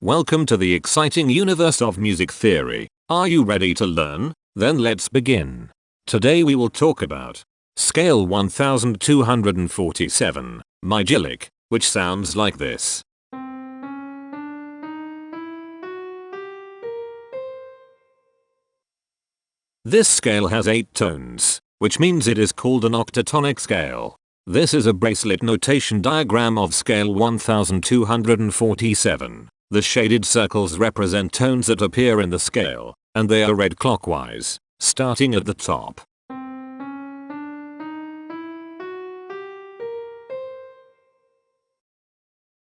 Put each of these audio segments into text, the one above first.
Welcome to the exciting universe of music theory. Are you ready to learn? Then let's begin. Today we will talk about scale 1247, Mygyllic, which sounds like this. This scale has 8 tones, which means it is called an octatonic scale. This is a bracelet notation diagram of scale 1247. The shaded circles represent tones that appear in the scale, and they are read clockwise, starting at the top.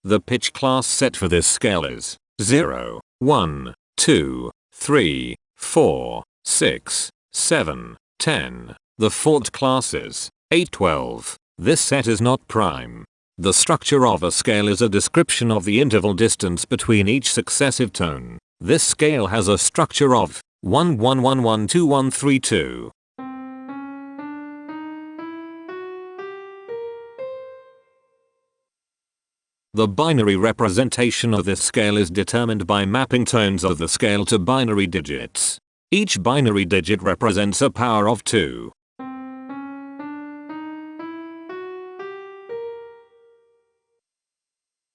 The pitch class set for this scale is 0, 1, 2, 3, 4, 6, 7, 10. The fourth class is 8, 12. This set is not prime. The structure of a scale is a description of the interval distance between each successive tone. This scale has a structure of 1 1 1 1 2 1 3 2. The binary representation of this scale is determined by mapping tones of the scale to binary digits. Each binary digit represents a power of 2.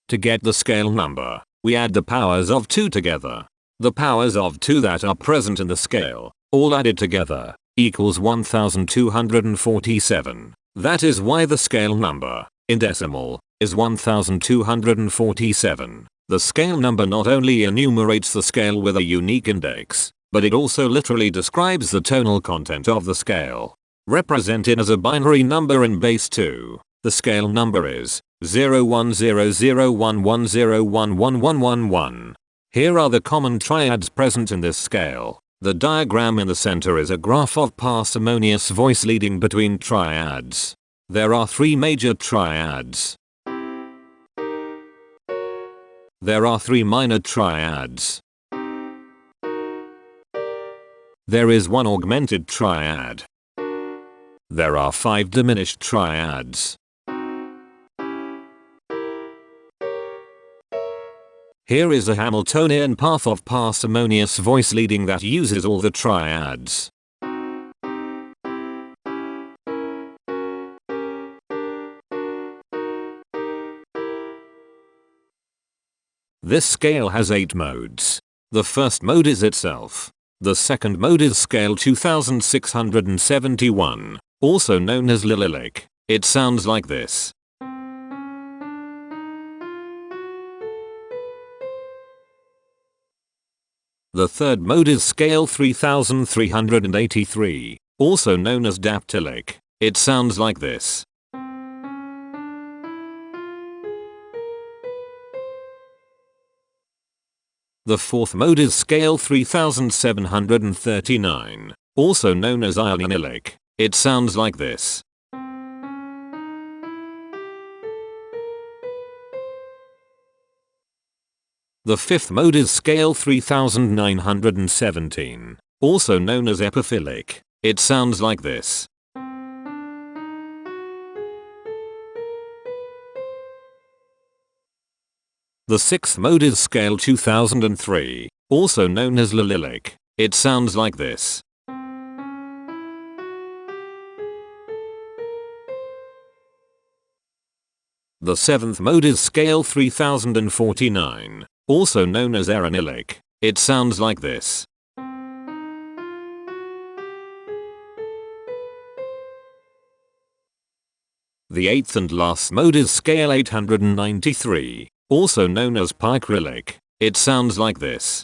To get the scale number, we add the powers of 2 together. The powers of 2 that are present in the scale, all added together, equals 1247. That is why the scale number, in decimal, is 1247. The scale number not only enumerates the scale with a unique index, but it also literally describes the tonal content of the scale. Represented as a binary number in base 2, the scale number is 010011011111. Here are the common triads present in this scale. The diagram in the center is a graph of parsimonious voice leading between triads. There are 3 major triads. There are 3 minor triads. There is 1 augmented triad. There are 5 diminished triads. Here is a Hamiltonian path of parsimonious voice leading that uses all the triads. This scale has 8 modes. The first mode is itself. The second mode is scale 2671, also known as Mygyllic. It sounds like this. The third mode is scale 3383, also known as dactylic. It sounds like this. The fourth mode is scale 3739, also known as Mygyllic. It sounds like this. The fifth mode is scale 3917, also known as epiphilic. It sounds like this. The sixth mode is scale 2003, also known as Mygyllic. It sounds like this. The seventh mode is scale 3049, also known as Heteromorphisms. It sounds like this. The eighth and last mode is scale 893, also known as Mygyllic. It sounds like this.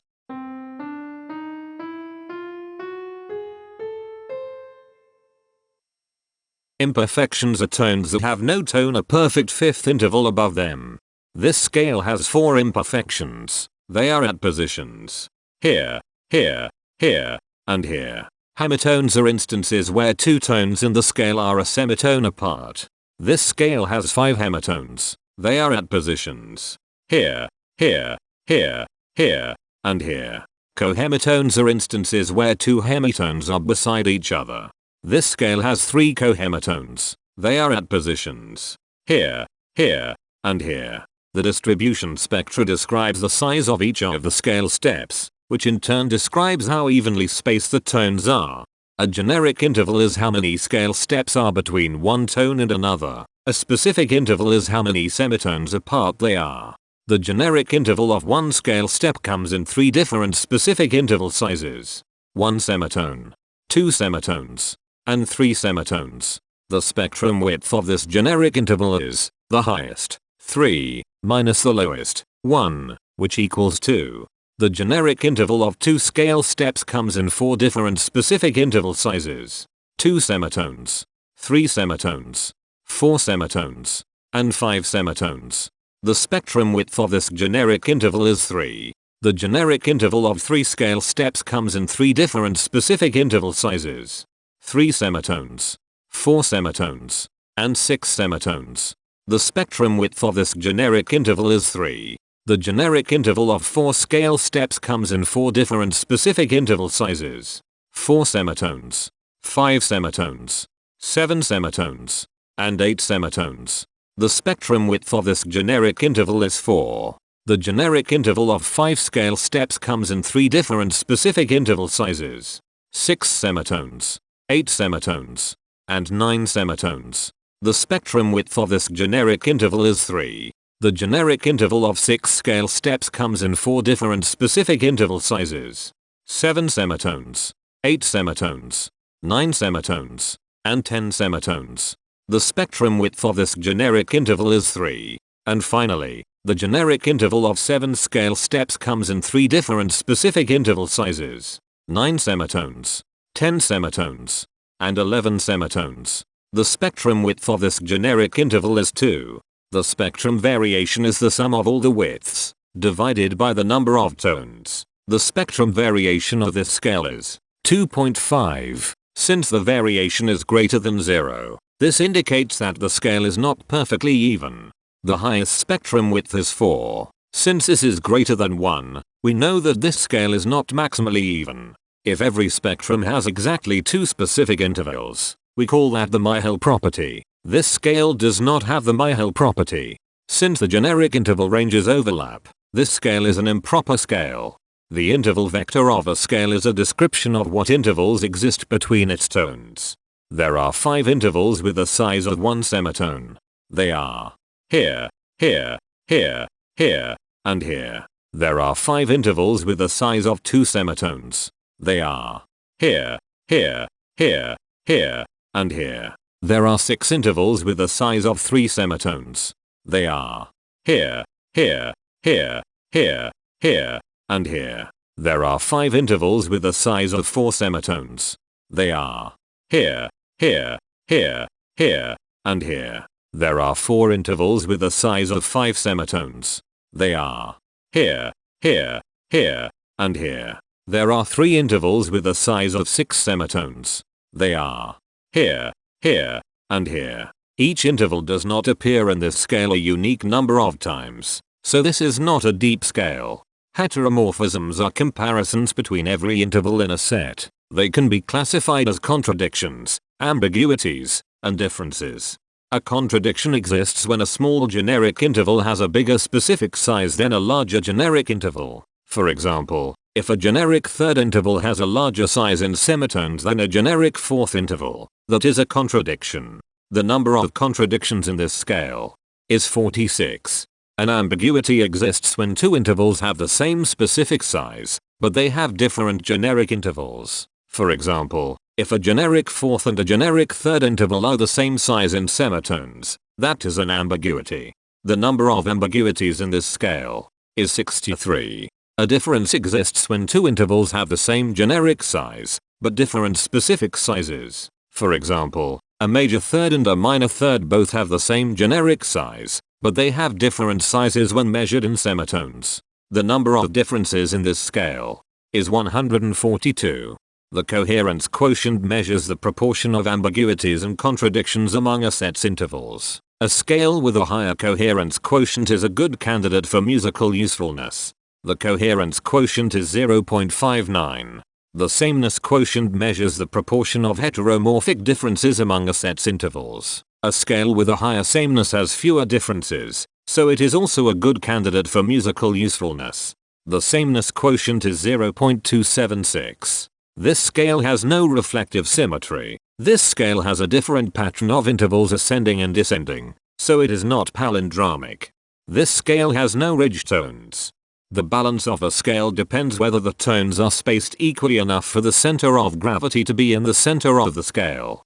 Imperfections are tones that have no tone, a perfect fifth interval above them. This scale has 4 imperfections. They are at positions here, here, here, and here. Hemitones are instances where 2 tones in the scale are a semitone apart. This scale has 5 hemitones. They are at positions here, here, here, here, and here. Cohemitones are instances where 2 hemitones are beside each other. This scale has 3 cohemitones. They are at positions here, here, and here. The distribution spectra describes the size of each of the scale steps, which in turn describes how evenly spaced the tones are. A generic interval is how many scale steps are between one tone and another. A specific interval is how many semitones apart they are. The generic interval of one scale step comes in 3 different specific interval sizes: 1 semitone, 2 semitones, and 3 semitones. The spectrum width of this generic interval is the highest, 3, minus the lowest, 1, which equals 2. The generic interval of 2 scale steps comes in 4 different specific interval sizes: 2 semitones, 3 semitones, 4 semitones, and 5 semitones. The spectrum width of this generic interval is 3. The generic interval of 3 scale steps comes in 3 different specific interval sizes: 3 semitones, 4 semitones, and 6 semitones. The spectrum width of this generic interval is 3. The generic interval of 4 scale steps comes in 4 different specific interval sizes: 4 semitones, 5 semitones, 7 semitones, and 8 semitones. The spectrum width of this generic interval is 4. The generic interval of 5 scale steps comes in 3 different specific interval sizes: 6 semitones, 8 semitones, and 9 semitones. The spectrum width of this generic interval is 3. The generic interval of 6 scale steps comes in 4 different specific interval sizes: 7 semitones, 8 semitones, 9 semitones, and 10 semitones. The spectrum width of this generic interval is 3. And finally, the generic interval of 7 scale steps comes in 3 different specific interval sizes: 9 semitones, 10 semitones, and 11 semitones. The spectrum width of this generic interval is 2. The spectrum variation is the sum of all the widths, divided by the number of tones. The spectrum variation of this scale is 2.5. Since the variation is greater than 0, this indicates that the scale is not perfectly even. The highest spectrum width is 4. Since this is greater than 1, we know that this scale is not maximally even. If every spectrum has exactly 2 specific intervals, we call that the Mygyllic property. This scale does not have the Mygyllic property. Since the generic interval ranges overlap, this scale is an improper scale. The interval vector of a scale is a description of what intervals exist between its tones. There are 5 intervals with the size of 1 semitone. They are here, here, here, here, and here. There are 5 intervals with the size of 2 semitones. They are here, here, here, here, and here. There are 6 intervals with the size of 3 semitones. They are here, here, here, here, here, and here. There are 5 intervals with the size of 4 semitones. They are here, here, here, here, and here. There are 4 intervals with the size of 5 semitones. They are here, here, here, and here. There are 3 intervals with the size of 6 semitones. They are here, here, and here. Each interval does not appear in this scale a unique number of times, so this is not a deep scale. Heteromorphisms are comparisons between every interval in a set. They can be classified as contradictions, ambiguities, and differences. A contradiction exists when a small generic interval has a bigger specific size than a larger generic interval. For example, if a generic third interval has a larger size in semitones than a generic fourth interval, that is a contradiction. The number of contradictions in this scale is 46. An ambiguity exists when 2 intervals have the same specific size, but they have different generic intervals. For example, if a generic fourth and a generic third interval are the same size in semitones, that is an ambiguity. The number of ambiguities in this scale is 63. A difference exists when 2 intervals have the same generic size, but different specific sizes. For example, a major third and a minor third both have the same generic size, but they have different sizes when measured in semitones. The number of differences in this scale is 142. The coherence quotient measures the proportion of ambiguities and contradictions among a set's intervals. A scale with a higher coherence quotient is a good candidate for musical usefulness. The coherence quotient is 0.59. The sameness quotient measures the proportion of heteromorphic differences among a set's intervals. A scale with a higher sameness has fewer differences, so it is also a good candidate for musical usefulness. The sameness quotient is 0.276. This scale has no reflective symmetry. This scale has a different pattern of intervals ascending and descending, so it is not palindromic. This scale has no ridge tones. The balance of a scale depends whether the tones are spaced equally enough for the center of gravity to be in the center of the scale.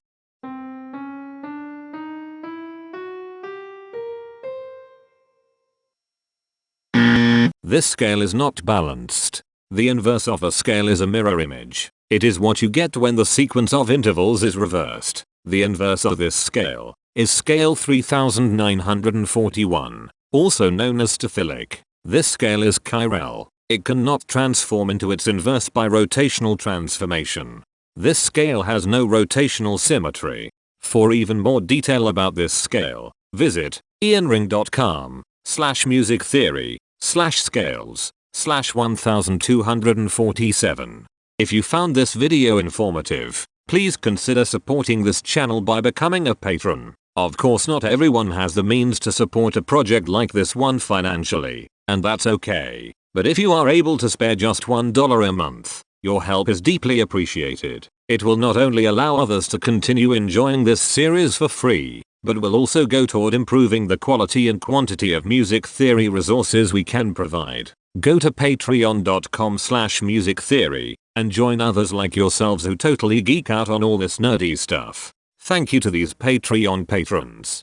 This scale is not balanced. The inverse of a scale is a mirror image. It is what you get when the sequence of intervals is reversed. The inverse of this scale is scale 3941, also known as staphyllic. This scale is chiral. It cannot transform into its inverse by rotational transformation. This scale has no rotational symmetry. For even more detail about this scale, visit ianring.com/musictheory/scales/1247. If you found this video informative, please consider supporting this channel by becoming a patron. Of course, not everyone has the means to support a project like this one financially, and that's okay. But if you are able to spare just $1 a month, your help is deeply appreciated. It will not only allow others to continue enjoying this series for free, but will also go toward improving the quality and quantity of music theory resources we can provide. Go to patreon.com/musictheory and join others like yourselves who totally geek out on all this nerdy stuff. Thank you to these Patreon patrons.